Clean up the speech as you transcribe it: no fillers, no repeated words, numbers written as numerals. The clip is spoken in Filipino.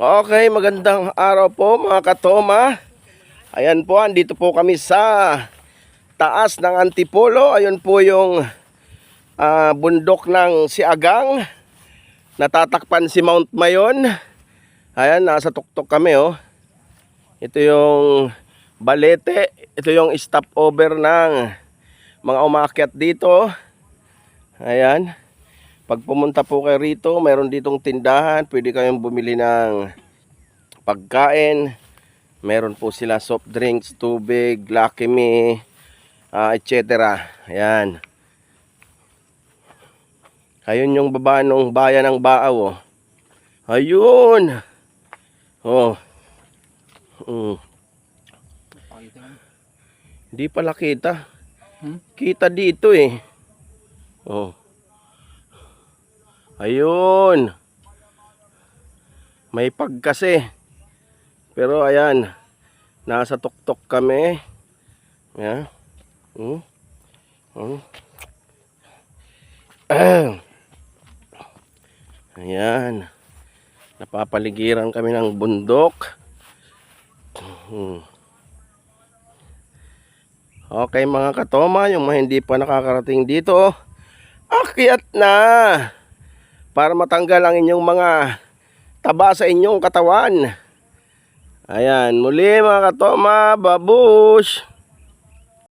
Okay, magandang araw po mga katoma. Ayan po, andito po kami sa taas ng Antipolo. Ayun po yung bundok ng Siagang. Natatakpan si Mount Mayon. Ayan, nasa tuktok kami oh. Ito yung Balete. Ito yung stopover ng mga umakyat dito. Ayan. Pag pumunta po kayo rito, mayroon ditong tindahan. Pwede kayong bumili ng pagkain. Meron po sila soft drinks, tubig, Lucky Me, etc. Ayan. Ayun yung baba ng bayan ng Baaw. Oh. Ayun. Oh. Hindi pala kita. Kita dito eh. Oh. Ayun. May pag kasi. Pero ayan. Nasa tuktok kami. Ayan. Ayan. Napapaligiran kami ng bundok. Okay mga katoma, yung mga hindi pa nakakarating dito, akyat na para matanggal ang inyong mga taba sa inyong katawan. Ayan, muli mga katoma, babush!